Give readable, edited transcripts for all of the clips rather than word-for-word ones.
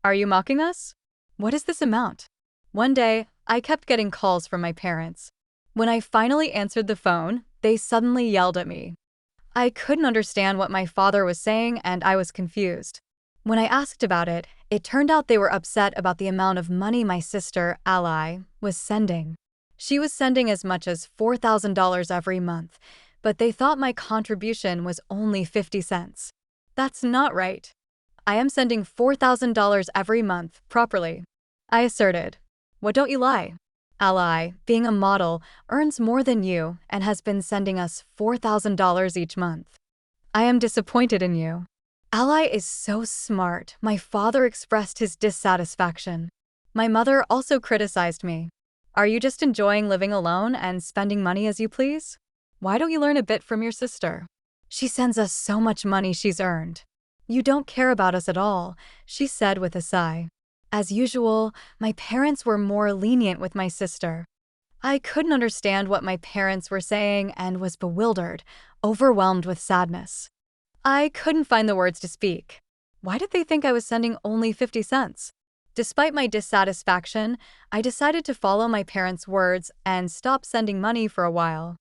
Are you mocking us? What is this amount? One day, I kept getting calls from my parents. When I finally answered the phone, they suddenly yelled at me. I couldn't understand what my father was saying and I was confused. When I asked about it, it turned out they were upset about the amount of money my sister, Ally, was sending. She was sending as much as $4,000 every month, but they thought my contribution was only 50 cents. That's not right. I am sending $4,000 every month, properly, I asserted. What don't you lie? Ally, being a model, earns more than you and has been sending us $4,000 each month. I am disappointed in you. Ally is so smart, my father expressed his dissatisfaction. My mother also criticized me. Are you just enjoying living alone and spending money as you please? Why don't you learn a bit from your sister? She sends us so much money she's earned. You don't care about us at all, she said with a sigh. As usual, my parents were more lenient with my sister. I couldn't understand what my parents were saying and was bewildered, overwhelmed with sadness. I couldn't find the words to speak. Why did they think I was sending only 50 cents? Despite my dissatisfaction, I decided to follow my parents' words and stop sending money for a while.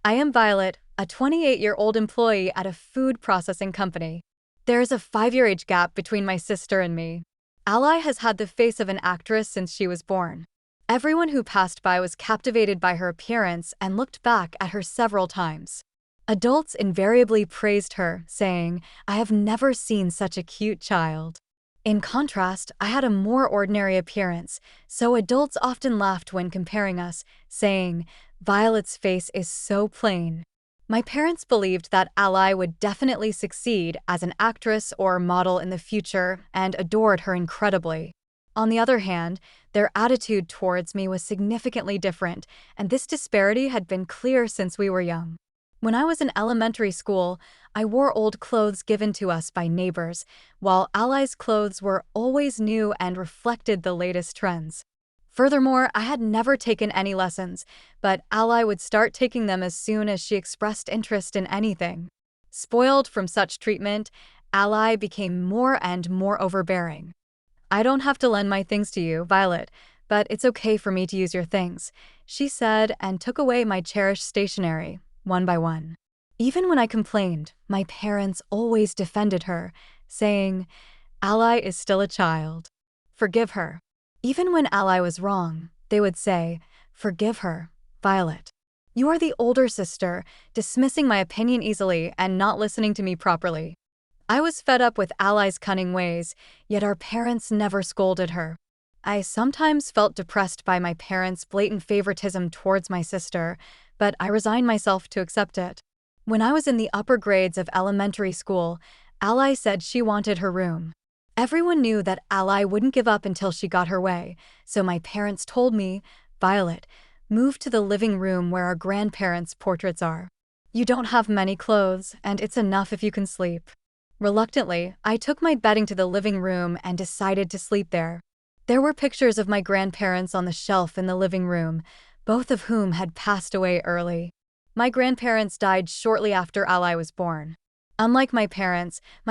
I am Violet, a 28-year-old employee at a food processing company. There is a 5-year age gap between my sister and me. Ally has had the face of an actress since she was born. Everyone who passed by was captivated by her appearance and looked back at her several times. Adults invariably praised her, saying, "I have never seen such a cute child." In contrast, I had a more ordinary appearance, so adults often laughed when comparing us, saying, "Violet's face is so plain." My parents believed that Ally would definitely succeed as an actress or model in the future and adored her incredibly. On the other hand, their attitude towards me was significantly different, and this disparity had been clear since we were young. When I was in elementary school, I wore old clothes given to us by neighbors, while Ally's clothes were always new and reflected the latest trends. Furthermore, I had never taken any lessons, but Ally would start taking them as soon as she expressed interest in anything. Spoiled from such treatment, Ally became more and more overbearing. "I don't have to lend my things to you, Violet, but it's okay for me to use your things," she said and took away my cherished stationery, one by one. Even when I complained, my parents always defended her, saying, "Ally is still a child. Forgive her." Even when Ally was wrong, they would say, "Forgive her, Violet. You are the older sister, dismissing my opinion easily and not listening to me properly." I was fed up with Ally's cunning ways, yet our parents never scolded her. I sometimes felt depressed by my parents' blatant favoritism towards my sister, but I resigned myself to accept it. When I was in the upper grades of elementary school, Ally said she wanted her room. Everyone knew that Ally wouldn't give up until she got her way, so my parents told me, "Violet, move to the living room where our grandparents' portraits are. You don't have many clothes, and it's enough if you can sleep." Reluctantly, I took my bedding to the living room and decided to sleep there. There were pictures of my grandparents on the shelf in the living room, both of whom had passed away early. My grandparents died shortly after Ally was born. Unlike my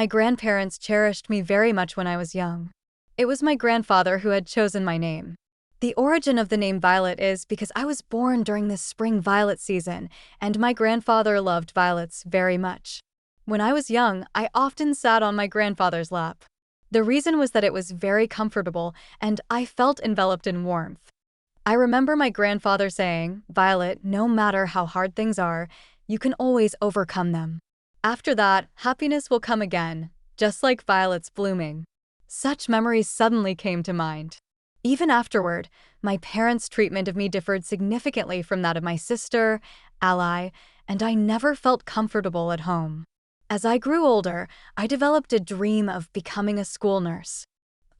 grandparents cherished me very much when I was young. It was my grandfather who had chosen my name. The origin of the name Violet is because I was born during the spring violet season, and my grandfather loved violets very much. When I was young, I often sat on my grandfather's lap. The reason was that it was very comfortable, and I felt enveloped in warmth. I remember my grandfather saying, "Violet, no matter how hard things are, you can always overcome them. After that, happiness will come again, just like violets blooming." Such memories suddenly came to mind. Even afterward, my parents' treatment of me differed significantly from that of my sister, Ally, and I never felt comfortable at home. As I grew older, I developed a dream of becoming a school nurse.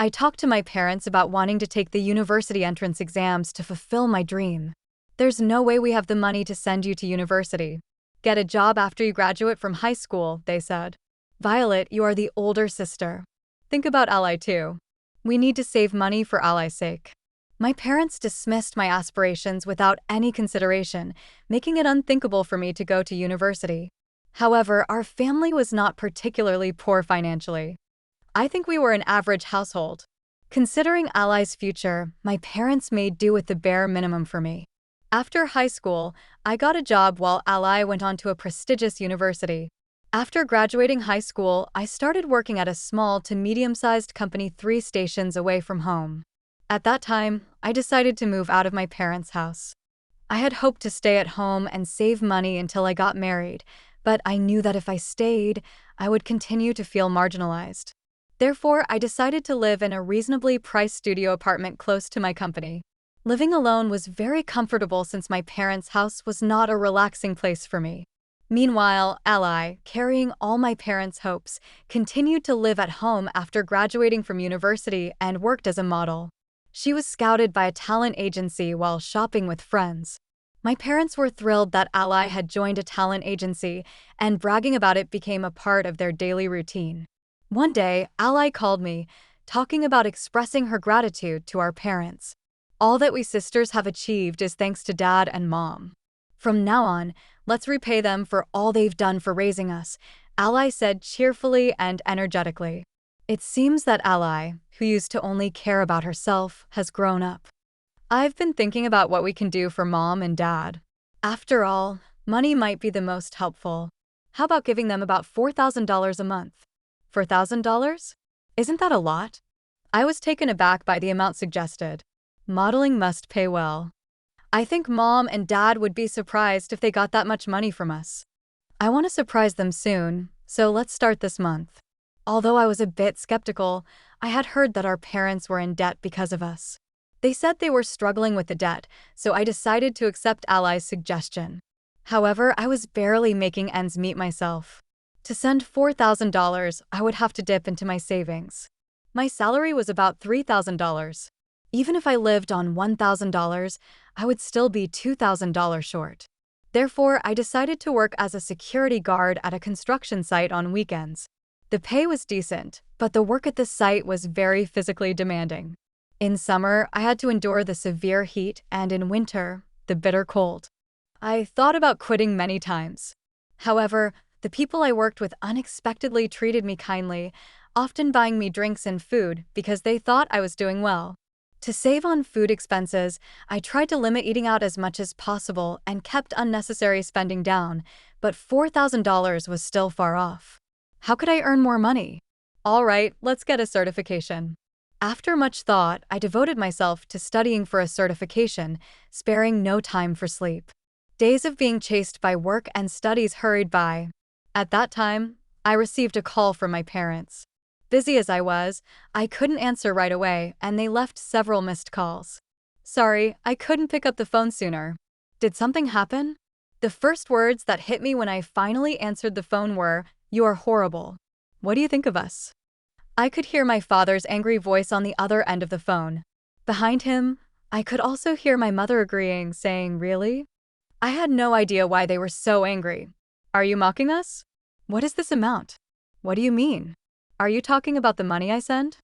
I talked to my parents about wanting to take the university entrance exams to fulfill my dream. "There's no way we have the money to send you to university. Get a job after you graduate from high school," they said. "Violet, you are the older sister. Think about Ally too. We need to save money for Ally's sake." My parents dismissed my aspirations without any consideration, making it unthinkable for me to go to university. However, our family was not particularly poor financially. I think we were an average household. Considering Ally's future, my parents made do with the bare minimum for me. After high school, I got a job while Ally went on to a prestigious university. After graduating high school, I started working at a small to medium-sized company 3 stations away from home. At that time, I decided to move out of my parents' house. I had hoped to stay at home and save money until I got married, but I knew that if I stayed, I would continue to feel marginalized. Therefore, I decided to live in a reasonably priced studio apartment close to my company. Living alone was very comfortable since my parents' house was not a relaxing place for me. Meanwhile, Ally, carrying all my parents' hopes, continued to live at home after graduating from university and worked as a model. She was scouted by a talent agency while shopping with friends. My parents were thrilled that Ally had joined a talent agency, and bragging about it became a part of their daily routine. One day, Ally called me, talking about expressing her gratitude to our parents. All that we sisters have achieved is thanks to Dad and Mom. From now on, let's repay them for all they've done for raising us, Ally said cheerfully and energetically. It seems that Ally, who used to only care about herself, has grown up. I've been thinking about what we can do for Mom and Dad. After all, money might be the most helpful. How about giving them about $4,000 a month? $4,000? Isn't that a lot? I was taken aback by the amount suggested. Modeling must pay well. I think Mom and Dad would be surprised if they got that much money from us. I want to surprise them soon, so let's start this month. Although I was a bit skeptical, I had heard that our parents were in debt because of us. They said they were struggling with the debt, so I decided to accept Ally's suggestion. However, I was barely making ends meet myself. To send $4,000, I would have to dip into my savings. My salary was about $3,000. Even if I lived on $1,000, I would still be $2,000 short. Therefore, I decided to work as a security guard at a construction site on weekends. The pay was decent, but the work at the site was very physically demanding. In summer, I had to endure the severe heat, and in winter, the bitter cold. I thought about quitting many times. However, the people I worked with unexpectedly treated me kindly, often buying me drinks and food because they thought I was doing well. To save on food expenses, I tried to limit eating out as much as possible and kept unnecessary spending down, but $4,000 was still far off. How could I earn more money? All right, let's get a certification. After much thought, I devoted myself to studying for a certification, sparing no time for sleep. Days of being chased by work and studies hurried by. At that time, I received a call from my parents. Busy as I was, I couldn't answer right away, and they left several missed calls. Sorry, I couldn't pick up the phone sooner. Did something happen? The first words that hit me when I finally answered the phone were, "You are horrible. What do you think of us?" I could hear my father's angry voice on the other end of the phone. Behind him, I could also hear my mother agreeing, saying, "Really?" I had no idea why they were so angry. Are you mocking us? What is this amount? What do you mean? Are you talking about the money I send?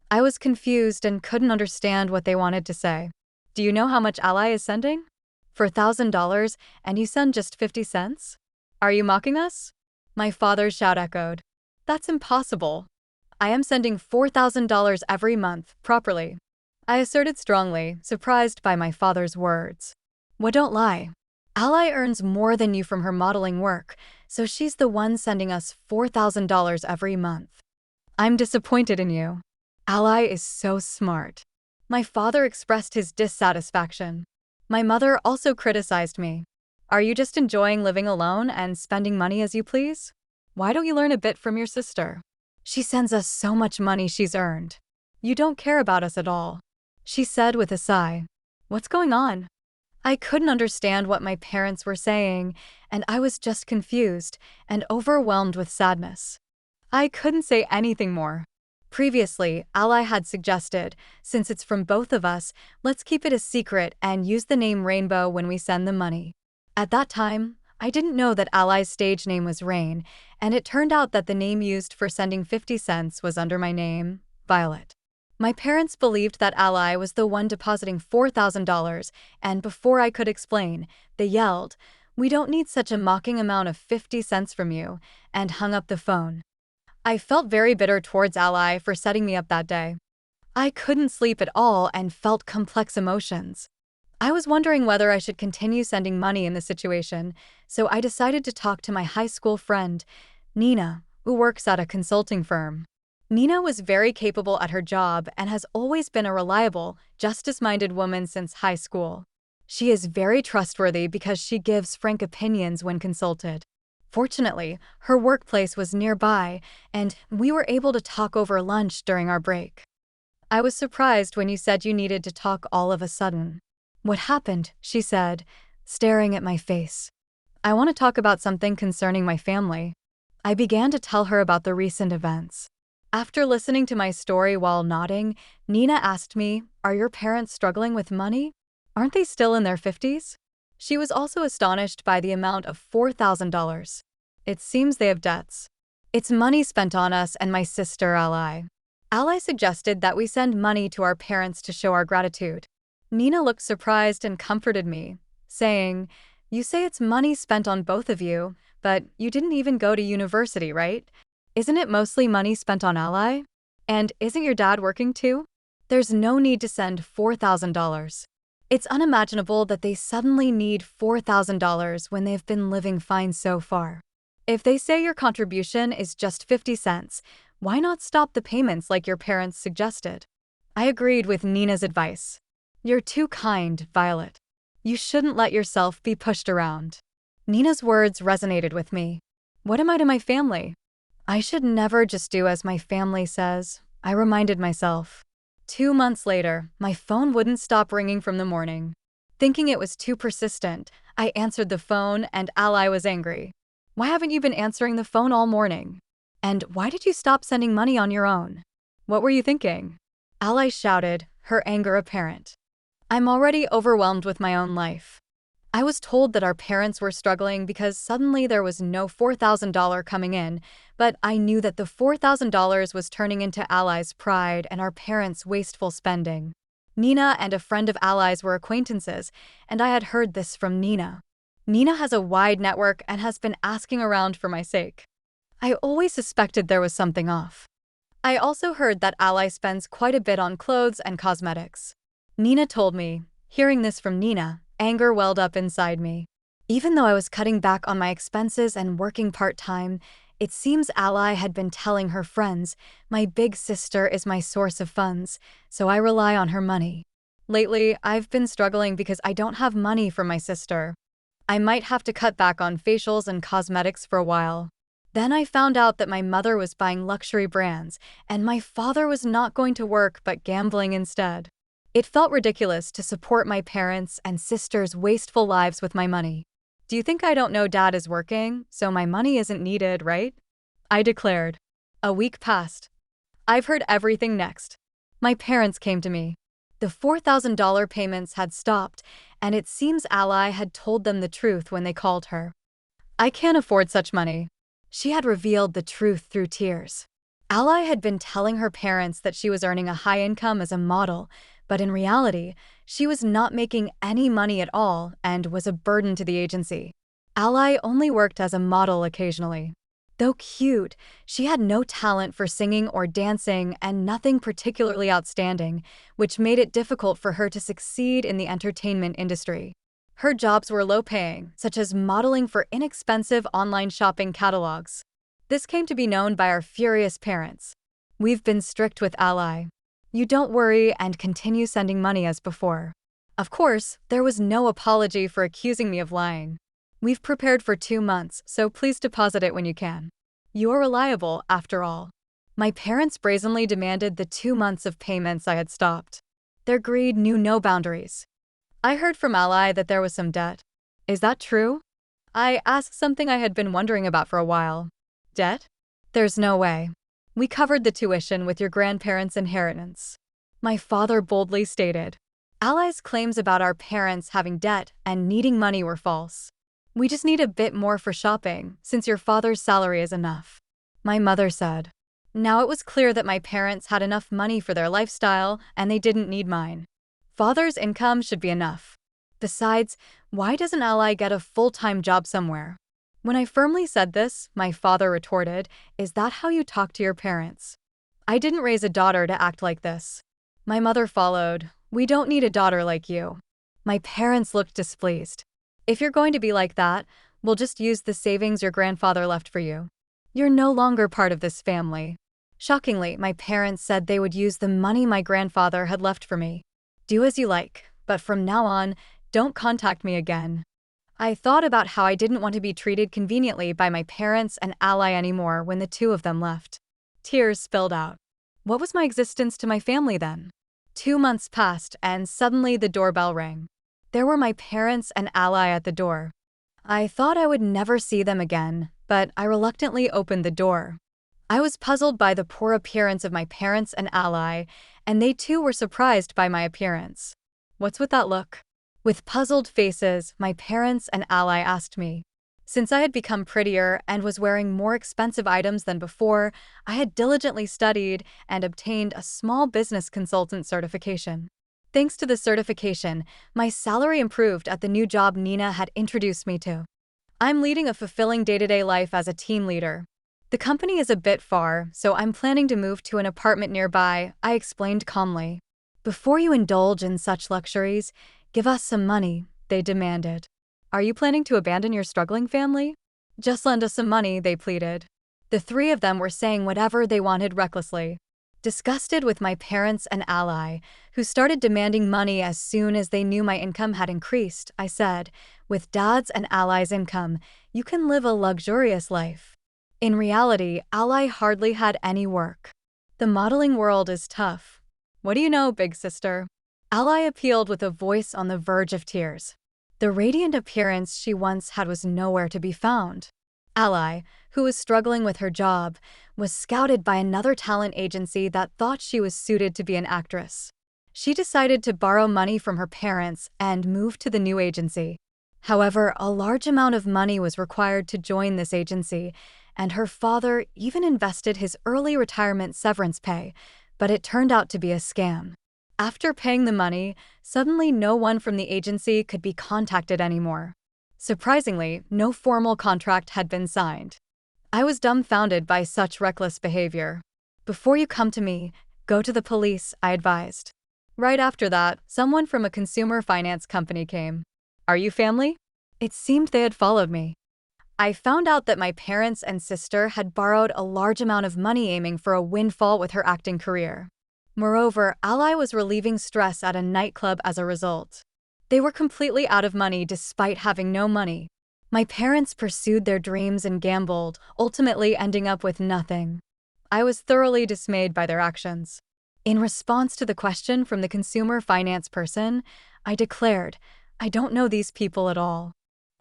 I was confused and couldn't understand what they wanted to say. Do you know how much Ally is sending? For $1,000, and you send just 50 cents? Are you mocking us? My father's shout echoed. That's impossible. I am sending $4,000 every month, properly. I asserted strongly, surprised by my father's words. Well, don't lie. Ally earns more than you from her modeling work, so she's the one sending us $4,000 every month. I'm disappointed in you. Ally is so smart. My father expressed his dissatisfaction. My mother also criticized me. Are you just enjoying living alone and spending money as you please? Why don't you learn a bit from your sister? She sends us so much money she's earned. You don't care about us at all, she said with a sigh. What's going on? I couldn't understand what my parents were saying, and I was just confused and overwhelmed with sadness. I couldn't say anything more. Previously, Ally had suggested, since it's from both of us, let's keep it a secret and use the name Rainbow when we send the money. At that time, I didn't know that Ally's stage name was Rain, and it turned out that the name used for sending 50 cents was under my name, Violet. My parents believed that Ally was the one depositing $4,000, and before I could explain, they yelled, "We don't need such a mocking amount of 50 cents from you," and hung up the phone. I felt very bitter towards Ally for setting me up that day. I couldn't sleep at all and felt complex emotions. I was wondering whether I should continue sending money in this situation, so I decided to talk to my high school friend, Nina, who works at a consulting firm. Nina was very capable at her job and has always been a reliable, justice-minded woman since high school. She is very trustworthy because she gives frank opinions when consulted. Fortunately, her workplace was nearby, and we were able to talk over lunch during our break. I was surprised when you said you needed to talk all of a sudden. What happened? She said, staring at my face. I want to talk about something concerning my family. I began to tell her about the recent events. After listening to my story while nodding, Nina asked me, "Are your parents struggling with money? Aren't they still in their 50s?" She was also astonished by the amount of $4,000. It seems they have debts. It's money spent on us and my sister, Ally. Ally suggested that we send money to our parents to show our gratitude. Nina looked surprised and comforted me, saying, "You say it's money spent on both of you, but you didn't even go to university, right? Isn't it mostly money spent on Ally? And isn't your dad working too? There's no need to send $4,000. It's unimaginable that they suddenly need $4,000 when they've been living fine so far. If they say your contribution is just 50 cents, why not stop the payments like your parents suggested?" I agreed with Nina's advice. "You're too kind, Violet. You shouldn't let yourself be pushed around." Nina's words resonated with me. What am I to my family? I should never just do as my family says, I reminded myself. 2 months later, my phone wouldn't stop ringing from the morning. Thinking it was too persistent, I answered the phone and Ally was angry. "Why haven't you been answering the phone all morning? And why did you stop sending money on your own? What were you thinking?" Ally shouted, her anger apparent. I'm already overwhelmed with my own life. I was told that our parents were struggling because suddenly there was no $4,000 coming in, but I knew that the $4,000 was turning into Ally's pride and our parents' wasteful spending. Nina and a friend of Ally's were acquaintances, and I had heard this from Nina. Nina has a wide network and has been asking around for my sake. I always suspected there was something off. I also heard that Ally spends quite a bit on clothes and cosmetics. Nina told me. Hearing this from Nina, anger welled up inside me. Even though I was cutting back on my expenses and working part-time, it seems Ally had been telling her friends, "My big sister is my source of funds, so I rely on her money." Lately, I've been struggling because I don't have money for my sister. I might have to cut back on facials and cosmetics for a while. Then I found out that my mother was buying luxury brands, and my father was not going to work but gambling instead. It felt ridiculous to support my parents' and sister's wasteful lives with my money. "Do you think I don't know Dad is working, so my money isn't needed, right?" I declared. A week passed. I've heard everything next. My parents came to me. The $4,000 payments had stopped, and it seems Ally had told them the truth when they called her. I can't afford such money. She had revealed the truth through tears. Ally had been telling her parents that she was earning a high income as a model, but in reality, she was not making any money at all and was a burden to the agency. Ally only worked as a model occasionally. Though cute, she had no talent for singing or dancing and nothing particularly outstanding, which made it difficult for her to succeed in the entertainment industry. Her jobs were low-paying, such as modeling for inexpensive online shopping catalogs. This came to be known by our furious parents. "We've been strict with Ally. You don't worry and continue sending money as before." Of course, there was no apology for accusing me of lying. "We've prepared for 2 months, so please deposit it when you can. You are reliable, after all." My parents brazenly demanded the 2 months of payments I had stopped. Their greed knew no boundaries. I heard from Ally that there was some debt. Is that true? I asked something I had been wondering about for a while. Debt? There's no way. We covered the tuition with your grandparents' inheritance. My father boldly stated. Ally's claims about our parents having debt and needing money were false. We just need a bit more for shopping, since your father's salary is enough. My mother said. Now it was clear that my parents had enough money for their lifestyle and they didn't need mine. Father's income should be enough. Besides, why doesn't Ally get a full-time job somewhere? When I firmly said this, my father retorted, "Is that how you talk to your parents?" I didn't raise a daughter to act like this. My mother followed. "We don't need a daughter like you." My parents looked displeased. "If you're going to be like that, we'll just use the savings your grandfather left for you. You're no longer part of this family." Shockingly, my parents said they would use the money my grandfather had left for me. "Do as you like, but from now on, don't contact me again." I thought about how I didn't want to be treated conveniently by my parents and ally anymore when the two of them left. Tears spilled out. What was my existence to my family then? 2 months passed, and suddenly the doorbell rang. There were my parents and ally at the door. I thought I would never see them again, but I reluctantly opened the door. I was puzzled by the poor appearance of my parents and ally, and they too were surprised by my appearance. "What's with that look?" With puzzled faces, my parents and ally asked me. Since I had become prettier and was wearing more expensive items than before, I had diligently studied and obtained a small business consultant certification. Thanks to the certification, my salary improved at the new job Nina had introduced me to. I'm leading a fulfilling day-to-day life as a team leader. The company is a bit far, so I'm planning to move to an apartment nearby, I explained calmly. "Before you indulge in such luxuries, give us some money," they demanded. "Are you planning to abandon your struggling family?" "Just lend us some money," they pleaded. The three of them were saying whatever they wanted recklessly. Disgusted with my parents and ally, who started demanding money as soon as they knew my income had increased, I said, "With Dad's and Ally's income, you can live a luxurious life." In reality, Ally hardly had any work. "The modeling world is tough. What do you know, big sister?" Ally appealed with a voice on the verge of tears. The radiant appearance she once had was nowhere to be found. Ally, who was struggling with her job, was scouted by another talent agency that thought she was suited to be an actress. She decided to borrow money from her parents and move to the new agency. However, a large amount of money was required to join this agency, and her father even invested his early retirement severance pay, but it turned out to be a scam. After paying the money, suddenly no one from the agency could be contacted anymore. Surprisingly, no formal contract had been signed. I was dumbfounded by such reckless behavior. "Before you come to me, go to the police," I advised. Right after that, someone from a consumer finance company came. "Are you family?" It seemed they had followed me. I found out that my parents and sister had borrowed a large amount of money aiming for a windfall with her acting career. Moreover, Ally was relieving stress at a nightclub as a result. They were completely out of money despite having no money. My parents pursued their dreams and gambled, ultimately ending up with nothing. I was thoroughly dismayed by their actions. In response to the question from the consumer finance person, I declared, "I don't know these people at all.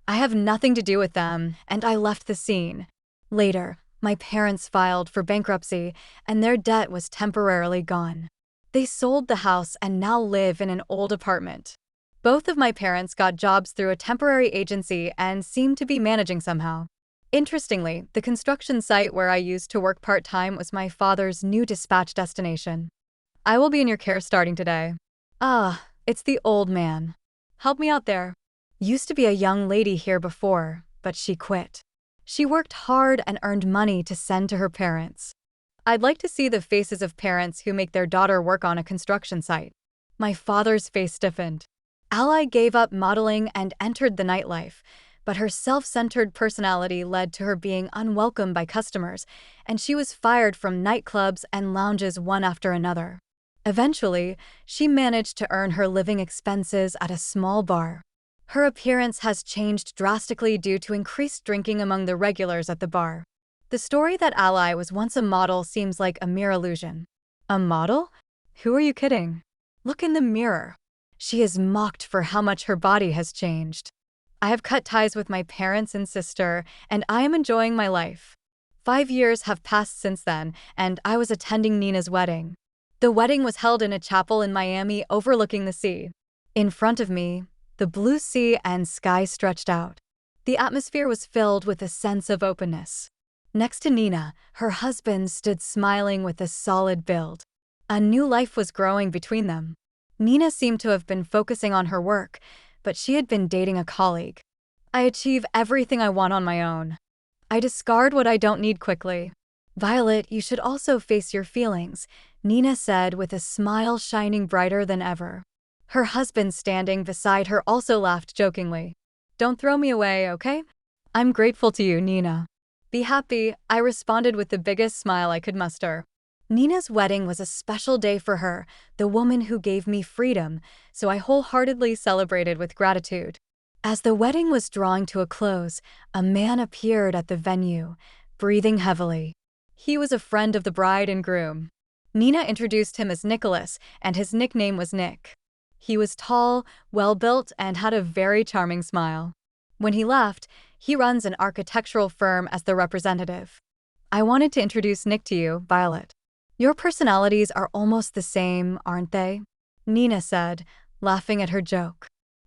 I have nothing to do with them," and I left the scene. Later, my parents filed for bankruptcy, and their debt was temporarily gone. They sold the house and now live in an old apartment. Both of my parents got jobs through a temporary agency and seem to be managing somehow. Interestingly, the construction site where I used to work part-time was my father's new dispatch destination. "I will be in your care starting today." "Ah, it's the old man. Help me out there." Used to be a young lady here before, but she quit. She worked hard and earned money to send to her parents. I'd like to see the faces of parents who make their daughter work on a construction site. My father's face stiffened. Ally gave up modeling and entered the nightlife, but her self-centered personality led to her being unwelcome by customers, and she was fired from nightclubs and lounges one after another. Eventually, she managed to earn her living expenses at a small bar. Her appearance has changed drastically due to increased drinking among the regulars at the bar. The story that Ally was once a model seems like a mere illusion. A model? Who are you kidding? Look in the mirror. She is mocked for how much her body has changed. I have cut ties with my parents and sister, and I am enjoying my life. 5 years have passed since then, and I was attending Nina's wedding. The wedding was held in a chapel in Miami overlooking the sea. In front of me, the blue sea and sky stretched out. The atmosphere was filled with a sense of openness. Next to Nina, her husband stood smiling with a solid build. A new life was growing between them. Nina seemed to have been focusing on her work, but she had been dating a colleague. I achieve everything I want on my own. I discard what I don't need quickly. Violet, you should also face your feelings. Nina said with a smile shining brighter than ever. Her husband standing beside her also laughed jokingly. Don't throw me away, okay? I'm grateful to you, Nina. Be happy, I responded with the biggest smile I could muster. Nina's wedding was a special day for her, the woman who gave me freedom, so I wholeheartedly celebrated with gratitude. As the wedding was drawing to a close, a man appeared at the venue, breathing heavily. He was a friend of the bride and groom. Nina introduced him as Nicholas, and his nickname was Nick. He was tall, well-built, and had a very charming smile. When he left, he runs an architectural firm as the representative. I wanted to introduce Nick to you, Violet. Your personalities are almost the same, aren't they? Nina said, laughing at her joke.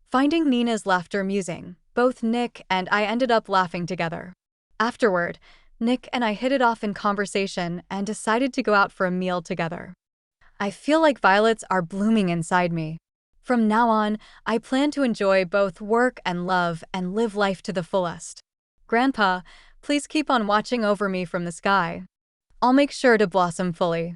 Finding Nina's laughter amusing, both Nick and I ended up laughing together. Afterward, Nick and I hit it off in conversation and decided to go out for a meal together. I feel like violets are blooming inside me. From now on, I plan to enjoy both work and love and live life to the fullest. Grandpa, please keep on watching over me from the sky. I'll make sure to blossom fully.